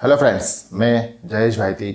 Hello friends, मैं जयेश भाईती।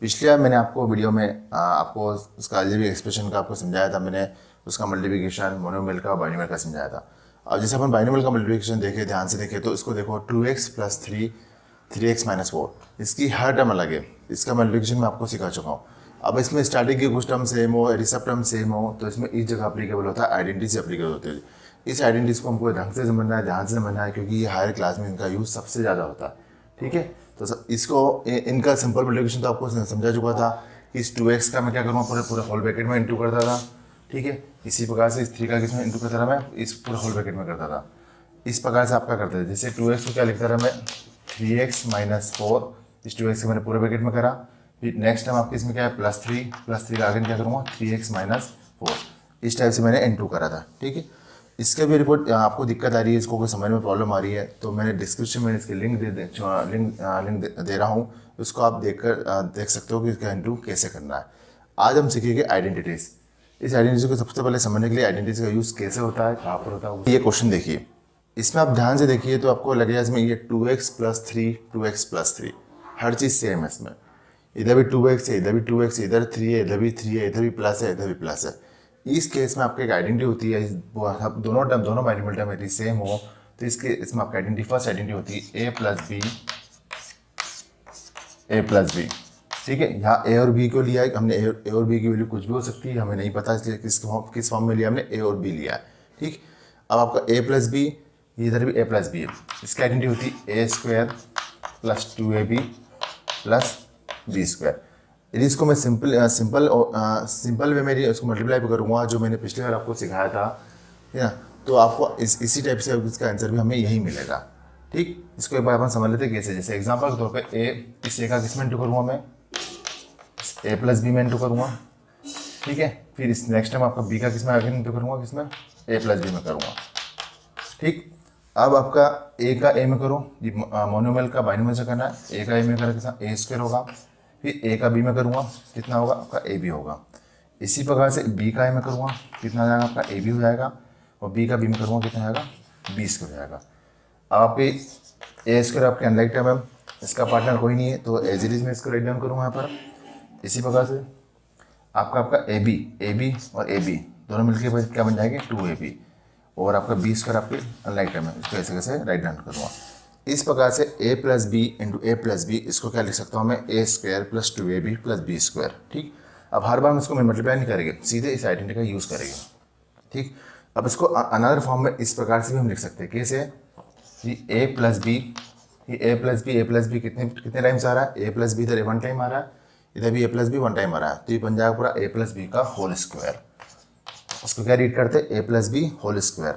पिछले बार मैंने आपको वीडियो में आपको उसका अलजेब्रिक एक्सप्रेशन का आपको समझाया था। मैंने उसका मल्टीप्लिकेशन मोनोमियल का बाइनोमियल का समझाया था। अब जैसे अपन बाइनोमियल का मल्टीप्लिकेशन देखे, ध्यान से देखें तो इसको देखो 2x प्लस 3x माइनस 4, इसकी हर टर्म अलग है। इसका मल्टीप्लिकेशन मैं आपको सिखा चुका हूँ। अब इसमें स्टार्टिंग की कुछ टर्म सेम हो, रिसप टर्म सेम हो, तो इसमें इस जगह अप्लीकेबल होता है, आइडेंटिटी से अप्लीकेबल होती है। इस आइडेंटिटीज को हमको ढंग से समझना है, ध्यान से समझना है, क्योंकि ये हायर क्लास में इनका यूज़ सबसे ज़्यादा होता है। ठीक है, तो इसको इनका सिंपल मल्टीप्लिकेशन तो आपको समझा चुका था कि इस 2x का मैं क्या करूँगा, पूरे पूरे होल ब्रैकेट में इंटू करता था। ठीक है, इसी प्रकार से इस 3 का किसमें इंटू करता था, मैं इस पूरे होल ब्रैकेट में करता था। इस प्रकार से आपका करते थे। जैसे 2x को क्या लिखता था मैं, 3x माइनस 4, इस 2x को मैंने पूरे ब्रैकेट में करा। फिर नेक्स्ट टाइम आपके इसमें क्या है, +3 का आगे क्या करूँगा, 3x माइनस 4, इस टाइप से मैंने इंटू करा था। ठीक है, इसके भी रिपोर्ट आपको दिक्कत आ रही है, इसको कोई समझ में प्रॉब्लम आ रही है, तो मैंने डिस्क्रिप्शन में इसकी लिंक दे रहा हूँ। उसको आप देख सकते हो कि इसका इंटू कैसे करना है। आज हम सीखेंगे आइडेंटिटीज़। इस आइडेंटिटी को सबसे पहले समझने के लिए आइडेंटिटीज का यूज़ कैसे होता है, कहाँ पर होता है, ये क्वेश्चन देखिए। इसमें आप ध्यान से देखिए तो आपको लगेगा इसमें ये 2x प्लस 3, 2x प्लस 3, हर चीज़ सेम है इसमें। इधर भी 2x है, इधर भी 2x है, इधर 3 है, इधर भी 3 है, इधर भी प्लस है, इधर भी प्लस है। इस केस में आपकी एक आइडेंटिटी होती है। दोनों मल्टीपल टर्म यदि सेम हो तो इसमें आपकी आइडेंटिटी, फर्स्ट आइडेंटिटी होती है a प्लस बी। ठीक है, यहाँ a और b को लिया है हमने। a और b की वैल्यू कुछ भी हो सकती है, हमें नहीं पता, इसलिए किस फॉर्म में लिया हमने, a और b लिया है। ठीक, अब आपका a प्लस बी, इधर भी a प्लस बी है। इसकी आइडेंटिटी होती है a² plus 2ab plus b²। यदि इसको मैं सिंपल वे में इसको मल्टीप्लाई करूँगा, जो मैंने पिछले बार आपको सिखाया था, है ना, तो आपको इसी टाइप से इसका आंसर भी हमें यही मिलेगा। ठीक, इसको एक बार अपन समझ लेते हैं कैसे। जैसे एग्जांपल के तौर पे इस a का किस में इंटू करूँगा मैं, a प्लस बी में इंटू करूँगा। ठीक है, फिर इस नेक्स्ट टाइम आपका b का किस में आगे इंटू करूँगा, किस में, a प्लस बी में करूँगा। ठीक, अब आपका a का a में करो, ये मोनोमियल का बाइनोमियल से करना है। a का a में करा कितना, a² होगा। फिर a का b में करूँगा, कितना होगा आपका, a b होगा। इसी प्रकार से b का a में करूँगा, कितना आ जाएगा आपका, a b हो जाएगा। और b का b में करूँगा, कितना आएगा, b² हो जाएगा। अब आपके a² आपके अनलाइक टर्म है, इसका पार्टनर कोई नहीं है, तो एज इट इज में इसको राइट डाउन करूँगा यहाँ पर। इसी प्रकार से आपका a b और a b दोनों मिलकर क्या बन जाएंगे, 2ab। और आपका b² आपके अनलाइक टर्म है, इसको ऐसे कैसे राइट डाउन करूँगा। इस प्रकार से a plus b into a plus b, इसको क्या लिख सकता हूँ मैं, a² plus 2ab plus b²। ठीक, अब हर बार हम इसको मल्टीप्लाई नहीं करेंगे, सीधे इस आइडेंटिटी का यूज़ करेंगे। ठीक, अब इसको अनदर फॉर्म में इस प्रकार से भी हम लिख सकते हैं, कैसे, ये a प्लस बी, ये a प्लस बी कितने टाइम्स आ रहा है, a प्लस बी इधर 1 टाइम आ रहा है, इधर भी a प्लस बी 1 टाइम आ रहा है, तो ये बन जाएगा पूरा a प्लस बी का होल स्क्वायर। उसको क्या रीड करते हैं, a plus b whole square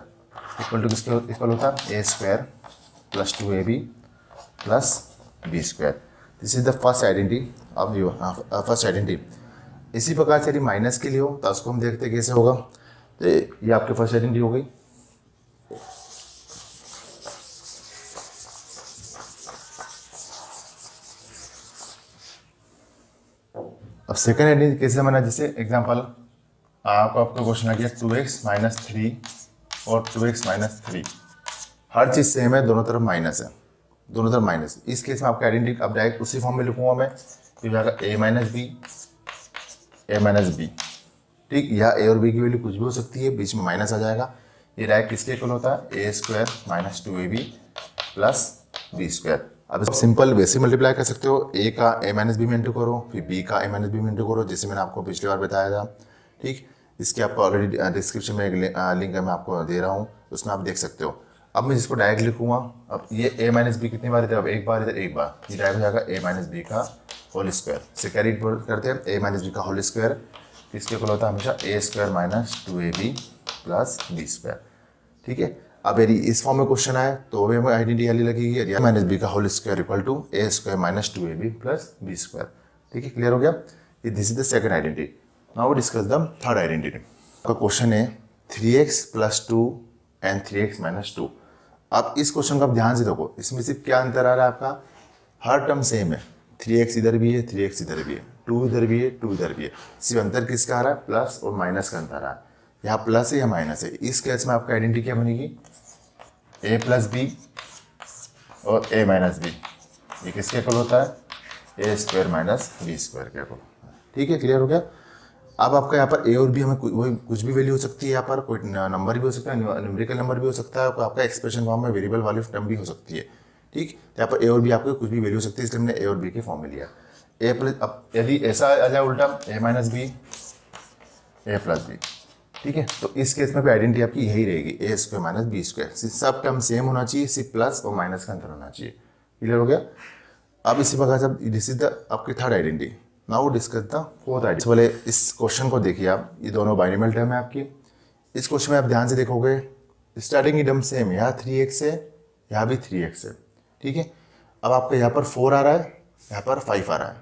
equal to किसके इक्वल होता है, a² plus 2ab plus b²। This is the first identity of you first identity. इसी प्रकार से यदि माइनस के लिए हो तो उसको हम देखते हैं कैसे होगा। तो ये आपकी फर्स्ट आइडेंटिटी हो गई। अब सेकेंड आइडेंटिटी कैसे बना, जैसे एग्जांपल आपका क्वेश्चन आ गया 2x माइनस 3 और 2x माइनस 3, हर चीज़ सेम है, दोनों तरफ माइनस है, दोनों तरफ माइनस। इस केस में आपका आइडेंटिटी अब डायरेक्ट उसी फॉर्म में लिखूंगा मैं, तो जाएगा a माइनस बी। ठीक, यहाँ a और b की वैल्यू कुछ भी हो सकती है, बीच में माइनस आ जाएगा। ये डायरेक्ट किसके इक्वल होता है, a² minus 2ab plus b²। अब सिंपल वैसे मल्टीप्लाई कर सकते हो, a का a माइनस बी में इंटू करो, फिर b का a माइनस बी में इंटू करो, जैसे मैंने आपको पिछली बार बताया था। ठीक, इसके आपको ऑलरेडी डिस्क्रिप्शन में एक लिंक मैं आपको दे रहा हूँ, उसमें आप देख सकते हो। अब मैं इसको डायरेक्ट लिखूंगा। अब ये a माइनस बी कितनी बार इधर, अब एक बार इधर एक बार, ये डायरेक्ट हो जाएगा a माइनस बी का होल स्क्वायर। से कैरी करते हैं, a माइनस बी का होल स्क्वायर किसके इक्वल होता है हमेशा, a² minus 2ab plus b²। ठीक है, अब यदि इस फॉर्म में क्वेश्चन आए तो भी हमें आइडेंटिटी वाली लगेगी, a माइनस बी का whole square equal to a² minus 2ab plus b²। ठीक है, क्लियर हो गया। This is the second identity. Now discuss the third identity. का क्वेश्चन है 3x plus 2 and 3x minus 2। अब इस क्वेश्चन को आप ध्यान से देखो, इसमें सिर्फ क्या अंतर आ रहा है आपका, हर टर्म सेम है, 3x इधर भी है, 3x इधर भी है, 2 इधर भी है, 2 इधर भी है। सिर्फ अंतर किसका आ रहा है, प्लस और माइनस का अंतर आ रहा है। यहाँ प्लस है या माइनस है। इस केस में आपका आइडेंटिटी क्या बनेगी, a प्लस बी और a माइनस बी। ये किसके इक्वल होता है, ए स्क्वायर माइनस बी स्क्वायर के इक्वल। ठीक है, क्लियर हो गया। अब आपका यहाँ पर ए और बी हमें वही कुछ भी वैल्यू हो सकती है, यहाँ पर कोई नंबर भी हो सकता है, न्यूमेरिकल नंबर भी हो सकता है, आपका एक्सप्रेशन फॉर्म में वेरिएबल वाली टर्म भी हो सकती है। ठीक, तो यहाँ पर ए और बी आपको कुछ भी वैल्यू हो सकती है, इसलिए हमने ए और बी के फॉर्म में लिया। ए प्लस, अब यदि ऐसा आ जाए उल्टा, ए माइनस बी ए प्लस बी, ठीक है, तो इस केस में भी आइडेंटिटी आपकी यही रहेगी, ए स्क्वायर माइनस बी स्क्वायर। सब टर्म सेम होना चाहिए, सिर्फ प्लस और माइनस का अंतर होना चाहिए। क्लियर हो गया। अब इसी प्रकार से दिस इज द आपकी third identity. Now discuss the fourth identity. पहले इस क्वेश्चन को देखिए आप, ये दोनों बाइनोमियल टर्म है आपकी। इस क्वेश्चन में आप ध्यान से देखोगे, स्टार्टिंग की टर्म सेम, यहाँ 3x है, यहाँ भी 3x है। ठीक है, अब आपका यहाँ पर 4 आ रहा है, यहाँ पर 5 आ रहा है,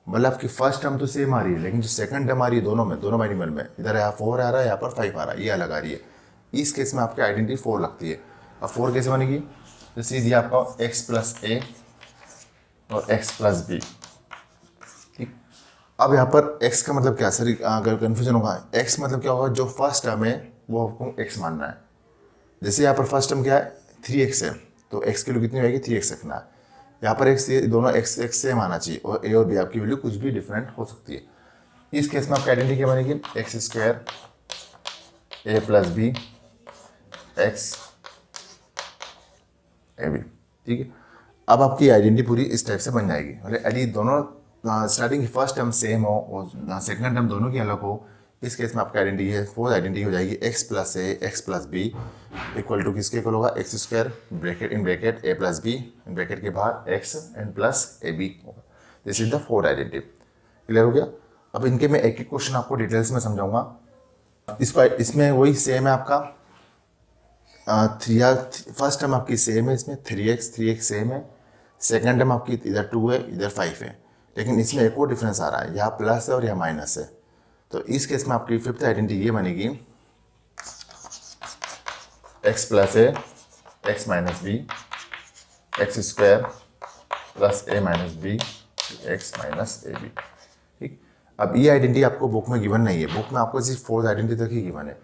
मतलब आपकी फर्स्ट टर्म तो सेम आ रही है, लेकिन जो सेकंड टर्म आ रही है दोनों में, दोनों बाइनोमियल में, इधर यहाँ 4 आ रहा है, यहाँ पर 5 आ रहा है, ये अलग आ रही है। इस केस में आपकी आइडेंटिटी 4 लगती है। अब 4 कैसे बनेगी, तो सीधी आपका x प्लस ए और x प्लस बी। ठीक, अब यहाँ पर x का मतलब क्या, सर अगर कन्फ्यूजन होगा, x मतलब क्या होगा, जो फर्स्ट टर्म है वो आपको x मानना है। जैसे यहाँ पर फर्स्ट टर्म क्या है, 3x है, तो x की वैल्यू कितनी रहेगी, 3x रखना है। यहाँ पर x, दोनों x सेम आना चाहिए, और a और b आपकी वैल्यू कुछ भी डिफरेंट हो सकती है। इस केस में आपकी आइडेंटिटी क्या बनेगी, x square a plus b x a b. ठीक है, अब आपकी आइडेंटिटी पूरी इस टाइप से बन जाएगी। मतलब यदि दोनों स्टार्टिंग की फर्स्ट टर्म सेम हो और सेकंड टर्म दोनों की अलग हो, इस केस में आपकी आइडेंटिटी है, फोर्थ आइडेंटिटी हो जाएगी x plus a x plus b equal to किसके इक्वल होगा, x square bracket in bracket a plus b in bracket के बाहर x and plus a b होगा। This is the fourth identity. Clear हो गया। अब इनके मैं एक एक क्वेश्चन आपको डिटेल्स में समझाऊंगा। इसको इसमें वही सेम है आपका, फर्स्ट टर्म आपकी सेम है, इसमें 3x सेम है, सेकंड टर्म आपकी इधर 2 है इधर 5 है, लेकिन इसमें एक और डिफरेंस आ रहा है, यहाँ प्लस है और यहाँ माइनस है। तो इस केस में आपकी फिफ्थ आइडेंटिटी ये बनेगी, x plus a x minus b x square plus a minus b x minus a b. ठीक, अब ये आइडेंटिटी आपको बुक में गिवन नहीं है, बुक में आपको सिर्फ फोर्थ आइडेंटिटी तक ही गिवन है।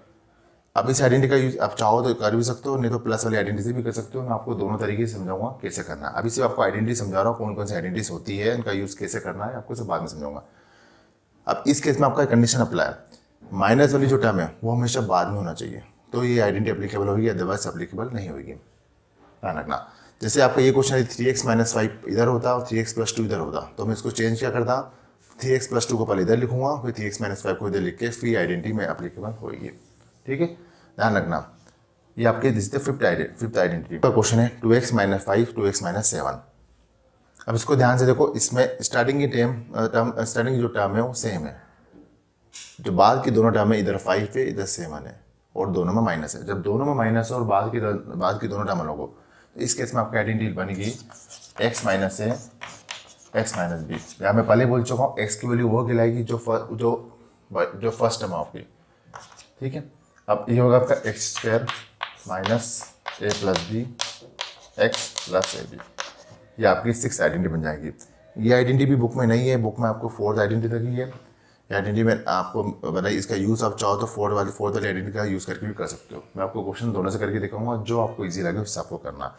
अब इस आइडेंटिटी का यूज आप चाहो तो कर भी सकते हो, नहीं तो प्लस वाली आइडेंटिटी से भी कर सकते हो। मैं आपको दोनों तरीके से समझाऊंगा कैसे करना है। अभी सिर्फ आपको आइडेंटिटी समझा रहा हूँ, कौन कौन सी आइडेंटिटीज होती है, इनका यूज कैसे करना है, आपको सब बाद में समझाऊंगा। अब इस केस में आपका कंडीशन अप्लाई है, माइनस वाली जो टर्म है वो हमेशा बाद में होना चाहिए, तो ये आइडेंटिटी एप्लीकेबल होगी, अदरवाइज एप्लीकेबल नहीं होगी। ध्यान रखना। जैसे आपका ये क्वेश्चन है 3x माइनस 5 इधर होता और 3x प्लस 2 इधर होता, तो मैं इसको चेंज क्या करता, 3x प्लस 2 को पहले इधर लिखूंगा, फिर 3x माइनस 5 को इधर लिख के फिर आइडेंटिटी में एप्लीकेबल होगी। ठीक है, ध्यान रखना। ये आपके दिस फिफ्थ आइडेंटिटी का क्वेश्चन है, 2x माइनस 5 2x माइनस 7। अब इसको ध्यान से देखो, इसमें स्टार्टिंग की स्टार्टिंग जो टर्म है वो सेम है, जो बाद की दोनों टर्म है इधर 5 है इधर 7 है और दोनों में माइनस है। जब दोनों में माइनस है और बाद की दोनों टर्म अलग हो, तो इस केस में आपकी आइडेंटिटी बनेगी x माइनस है एक्स माइनस बी। यहाँ मैं पहले बोल चुका हूँ, x की वैल्यू वो कहलाएगी जो फर्स्ट टर्म है आपकी। ठीक है, अब ये होगा आपका x square minus a plus b x plus a b. ये आपकी सिक्स आइडेंटिटी बन जाएगी। ये आइडेंटिटी भी बुक में नहीं है, बुक में आपको फोर्थ आइडेंटिटी तक ही है। ये आइडेंटिटी में आपको बताइए, इसका यूज़ आप चाहो तो फोर्थ वाली आइडेंटिटी का यूज़ करके भी कर सकते हो। मैं आपको क्वेश्चन दोनों से करके दिखाऊंगा, जो आपको ईजी लगे उससे आपको करना।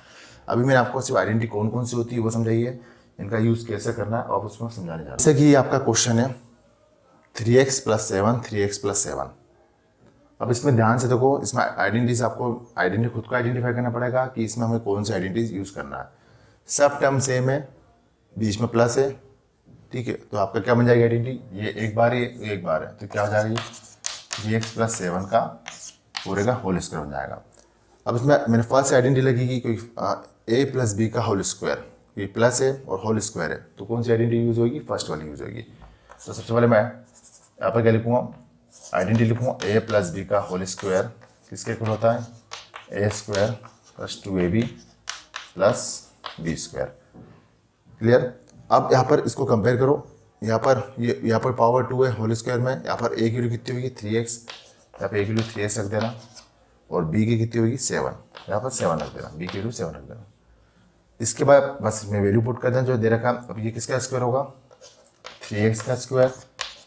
अभी मैंने आपको सिर्फ आइडेंटिटी कौन कौन सी होती है वो समझाइए, इनका यूज़ कैसे करना है और उसमें समझाने जा रहा हूँ। जैसे कि ये आपका क्वेश्चन है 3x प्लस 7 3x प्लस 7। अब इसमें ध्यान से देखो, इसमें आइडेंटिटी से आपको आइडेंटिटी खुद को आइडेंटिफाई करना पड़ेगा कि इसमें हमें कौन सी आइडेंटिटी यूज़ करना है। सब टर्म सेम है, बीच में प्लस है। ठीक है, तो आपका क्या बन जाएगी आइडेंटिटी, ये एक बार है ये एक बार है, तो क्या हो जाएगा, ये 3x प्लस 7 का पूरे का होल स्क्वायर बन जाएगा। अब इसमें मैंने फर्स्ट आइडेंटिटी लगेगी कोई a प्लस बी का होल स्क्वायर, ये प्लस है और होल स्क्वायर है, तो कौन सी आइडेंटिटी यूज़ होगी, फर्स्ट वाली यूज़ होगी। तो सबसे पहले मैं यहाँ पर क्या लिखूँगा, आइडेंटिटी लिखूँगा a प्लस बी का होल स्क्वायर किसके इक्वल होता है, a square plus 2ab plus b square. Clear. अब यहाँ पर इसको कंपेयर करो, यहाँ पर पावर 2 है होल स्क्वायर में, यहाँ पर a की वैल्यू कितनी होगी 3x, यहाँ पर a की वैल्यू 3x रख देना और b की कितनी होगी 7, यहाँ पर 7 रख देना, b की वैल्यू 7 रख देना। इसके बाद बस मैं वैल्यू पुट कर दें जो दे रखा। अब ये किसका स्क्वायर होगा, 3x का स्क्वायर,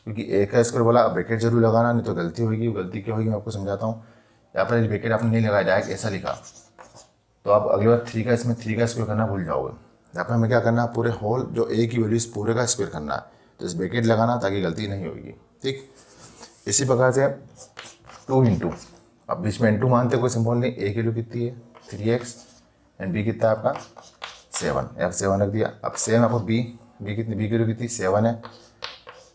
क्योंकि a का स्क्वायर बोला, ब्रैकेट जरूर लगाना नहीं तो गलती होगी। गलती क्या होगी मैं आपको समझाता हूँ। यहाँ पर ब्रैकेट आपने नहीं लगाया, डायरेक्ट ऐसा लिखा, तो आप अगली बार 3 का इसमें 3 का स्क्वायर करना भूल जाओगे। यहाँ पर हमें क्या करना है, पूरे होल जो ए की वैल्यू इस पूरे का स्क्वायर करना है, तो इस ब्रैकेट लगाना ताकि गलती नहीं होगी। ठीक, इसी प्रकार से 2 इंटू, अब बीच में इंटू मानते कोई सिंबल नहीं, ए की वैल्यू कितनी है 3x एंड बी कितना है आपका 7, यहाँ 7 रख दिया। अब सेम आपको बी कितनी, बी की वैल्यू कितनी 7 है,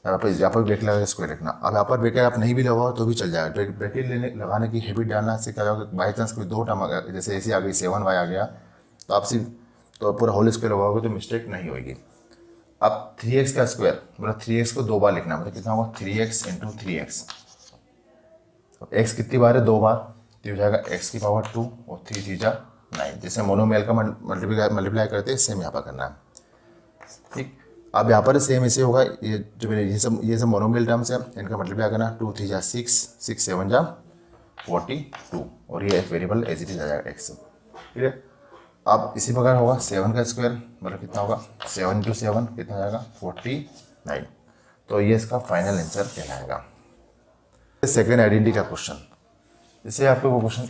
यहाँ पर ब्रैकेट लगा के स्क्वायर लिखना। अब यहाँ पर ब्रैकेट आप नहीं भी लगाओ तो भी चल जाएगा, ब्रैकेट लगाने की हैबिट डालना से क्या होगा, बाई चांस कोई 2 टर्म जैसे ऐसी आ गई 7y आ गया तो आप सिर्फ तो पूरा होल स्क्वायर लगाओगे तो मिस्टेक नहीं होगी। अब 3x का स्क्वायर मतलब 3x को 2 बार लिखना, मतलब कितना होगा 3x इंटू 3x। x कितनी बार है 2 बार, तो हो जाएगा x की पावर 2 और 3 3 जा 9। जैसे मोनोमेल का मल्टीप्लाई करते हैं सेम यहाँ पर करना है। ठीक, अब यहाँ पर सेम ऐसे होगा, ये जो ये सब मोनोमेल टर्म्स है, इनका मल्टीप्लाई करना 2 3 जा 6 6 7 जा 42 और ये एक वेरिएबल एज इट इज आ जाएगा x। ठीक है, अब इसी प्रकार होगा 7 का स्क्वायर मतलब कितना होगा 7 इंटू 7 कितना जाएगा 49। तो ये इसका फाइनल आंसर कहलाएगा। सेकेंड आइडेंटिटी का क्वेश्चन, जैसे आपको वो क्वेश्चन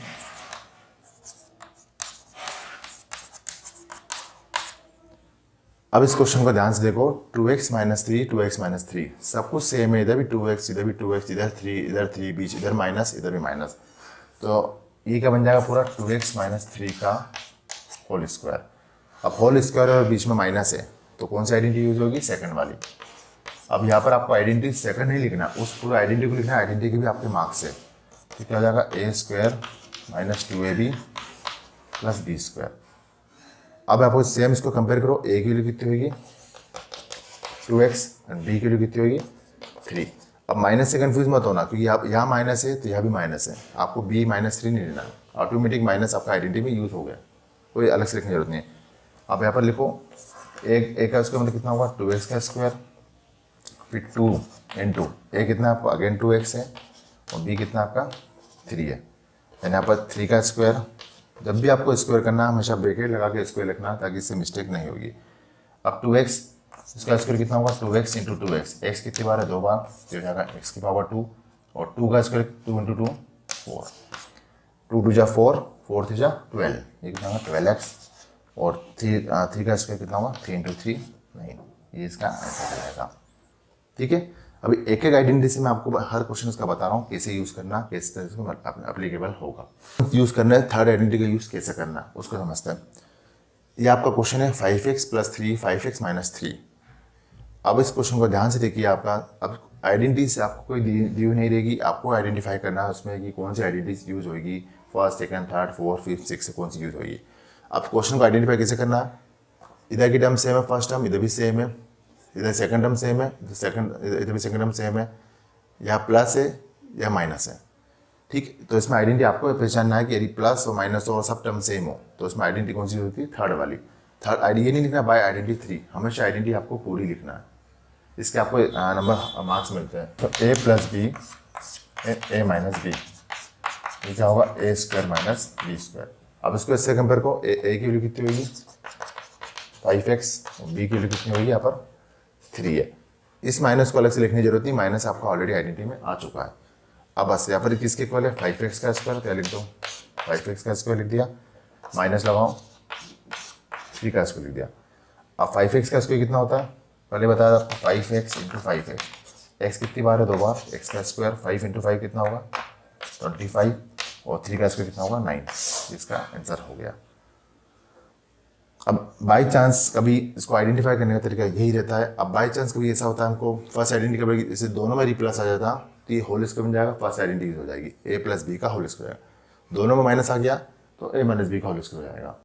अब इस क्वेश्चन को ध्यान से देखो, 2x माइनस 3 2x माइनस 3 सब कुछ सेम है, इधर भी 2x इधर भी 2x इधर 3 बीच इधर माइनस इधर भी माइनस, तो ये क्या बन जाएगा पूरा 2x माइनस 3 का होल स्क्वायर। अब होल स्क्वायर और बीच में माइनस है तो कौन सी आइडेंटिटी यूज होगी, सेकंड वाली। अब यहाँ पर आपको आइडेंटिटी सेकंड नहीं लिखना, उस पूरा आइडेंटिटी को लिखना है, आइडेंटिटी के भी आपके मार्क्स है। तो क्या हो जाएगा a square minus 2ab plus b square. अब आपको सेम इसको कंपेयर करो, a की वैल्यू कितनी होगी 2x एंड b की वैल्यू कितनी होगी 3। अब माइनस से कंफ्यूज मत होना क्योंकि यहाँ माइनस है तो यहाँ भी माइनस है, आपको b माइनस 3 नहीं लेना, ऑटोमेटिक माइनस आपका आइडेंटिटी में यूज हो गया, कोई अलग से लिखने की जरूरत नहीं है। अब यहाँ पर लिखो a का स्क्वायर मतलब कितना होगा 2x का स्क्वायर, फिर 2 इंटू a कितना आपको अगेन 2x है और b कितना आपका 3 है, यानी यहाँ पर 3 का स्क्वायर। जब भी आपको स्क्वायर करना है हमेशा ब्रैकेट लगा के स्क्वायर लिखना ताकि इससे मिस्टेक नहीं होगी। अब 2x इसका स्क्वायर कितना होगा 2x इंटू 2x, x कितनी बार है 2 बार, तो हो जाएगा x की पावर 2 और 2 का स्क्वायर 2 इंटू 2 4, 2 2 जा 4 4 3 जा 12, ये कितना होगा 12x और 3 का स्क्वायर कितना होगा 3 इंटू 3 9, ये इसका आंसर रहेगा। ठीक है, अभी एक एक आइडेंटिटी से मैं आपको हर क्वेश्चन इसका बता रहा हूँ कैसे यूज़ करना, किस तरह से अप्लीकेबल होगा। यूज़ करना है थर्ड आइडेंटिटी का यूज़ कैसे करना उसको समझते हैं। ये आपका क्वेश्चन है 5x प्लस 3 5x माइनस 3। अब इस क्वेश्चन को ध्यान से देखिए, आपका अब आइडेंटिटी से आपको कोई दी हुई नहीं रहेगी, आपको आइडेंटिफाई करना है उसमें कि कौन सी आइडेंटिटी यूज़ होगी, first second third fourth fifth six से कौन सी यूज़ होगी। अब क्वेश्चन को आइडेंटिफाई कैसे करना है, इधर की टर्म सेम है, फर्स्ट टर्म इधर भी सेम है, इधर सेकंड टर्म सेम है, इधर भी सेकंड टर्म सेम है, या प्लस है या माइनस है। ठीक, तो इसमें आइडेंटिटी आपको पहचानना है कि यदि प्लस और माइनस और सब टर्म सेम हो तो इसमें आइडेंटिटी कौन सी होती है, थर्ड वाली। थर्ड आइडी ये नहीं लिखना बाय आइडेंटिटी 3, हमेशा आइडेंटिटी आपको पूरी लिखना है, इसके आपको नंबर मार्क्स मिलते हैं। तो a plus b a minus b, ये क्या होगा a square minus b square. अब इसको इससे कंपेयर करो, ए की वैल्यू कितनी होगी 5x और बी की वैल्यू कितनी होगी यहाँ पर 3 है। इस माइनस को अलग से लिखने की जरूरत नहीं, माइनस आपका ऑलरेडी आइडेंटिटी में आ चुका है। अब बस यहाँ पर किसके इक्वल है 5x का स्क्वायर, क्या लिख दो 5x का स्क्वायर लिख दिया, माइनस लगाओ 3 का स्क्वायर लिख दिया। अब 5x का स्क्वायर कितना होता है पहले बताया आपको 5x इंटू 5x, x कितनी बार है 2 बार, x का स्क्वायर 5 इंटू 5 कितना होगा 25 और 3 का स्क्वायर कितना होगा 9, इसका आंसर हो गया। अब बाई चांस कभी इसको आइडेंटिफाई करने का तरीका यही रहता है। अब बाई चांस कभी ऐसा होता है हमको फर्स्ट आइडेंटिटी कभी जैसे दोनों में प्लस आ जाता तो ये होल स्क्वायर बन जाएगा, फर्स्ट आइडेंटिटी हो जाएगी a प्लस बी का होल स्क्वायर, दोनों में माइनस आ गया तो a माइनस बी का होल स्क्वायर हो जाएगा।